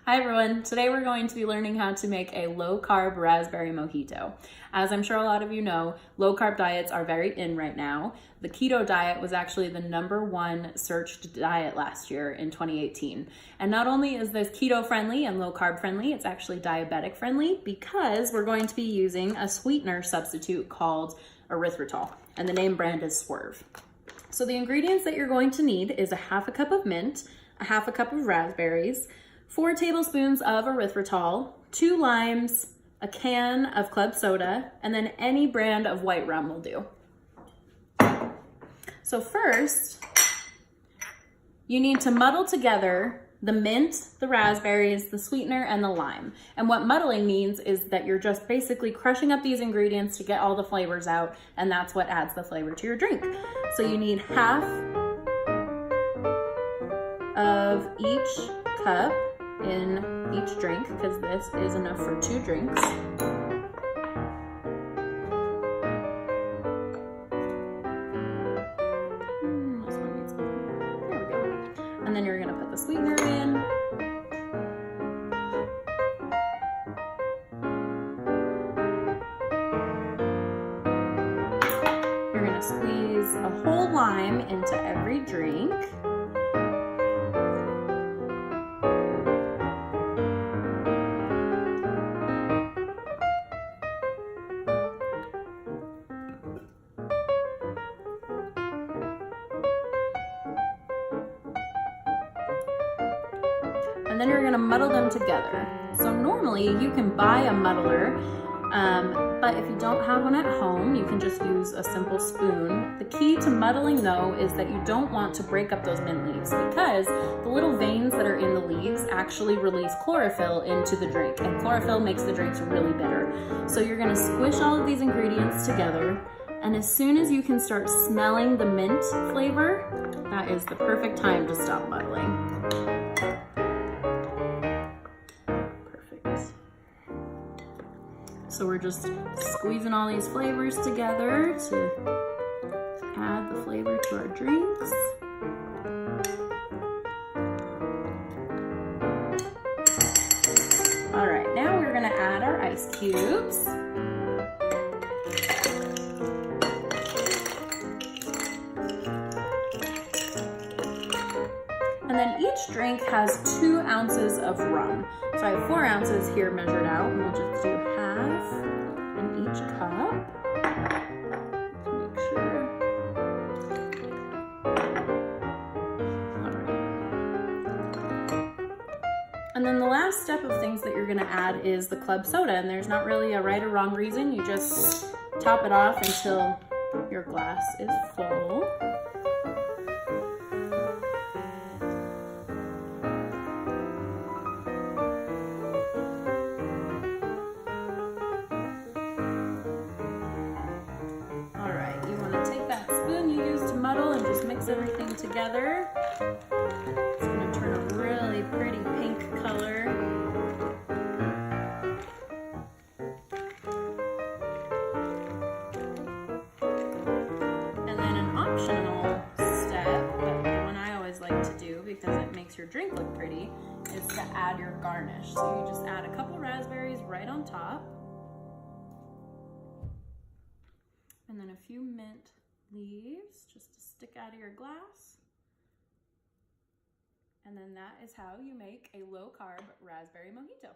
Hi everyone, today we're going to be learning how to make a low-carb raspberry mojito. As I'm sure a lot of you know, low-carb diets are very in right now. The keto diet was actually the #1 searched diet last year in 2018. And not only is this keto friendly and low-carb friendly, it's actually diabetic friendly because we're going to be using a sweetener substitute called erythritol, and the name brand is Swerve. So the ingredients that you're going to need is a half a cup of mint, a half a cup of raspberries, 4 tablespoons of erythritol, 2 limes, a can of club soda, and then any brand of white rum will do. So first, you need to muddle together the mint, the raspberries, the sweetener, and the lime. And what muddling means is that you're just basically crushing up these ingredients to get all the flavors out, and that's what adds the flavor to your drink. So you need half of each cup in each drink, because this is enough for 2 drinks. This one needs more. There we go. And then you're gonna put the sweetener in. You're gonna squeeze a whole lime into every drink. And then you're gonna muddle them together. So normally you can buy a muddler, but if you don't have one at home, you can just use a simple spoon. The key to muddling though is that you don't want to break up those mint leaves, because the little veins that are in the leaves actually release chlorophyll into the drink, and chlorophyll makes the drinks really bitter. So you're gonna squish all of these ingredients together, and as soon as you can start smelling the mint flavor, that is the perfect time to stop muddling. So we're just squeezing all these flavors together to add the flavor to our drinks. All right, now we're gonna add our ice cubes. And then each drink has 2 ounces of rum. So I have 4 ounces here measured out, and we'll just do half in each cup. Make sure. All right. And then the last step of things that you're gonna add is the club soda, and there's not really a right or wrong reason. You just top it off until your glass is full. Muddle and just mix everything together. It's going to turn a really pretty pink color. And then an optional step, but the one I always like to do because it makes your drink look pretty, is to add your garnish. So you just add a couple raspberries right on top, and then a few mint leaves just to stick out of your glass. And then that is how you make a low-carb raspberry mojito.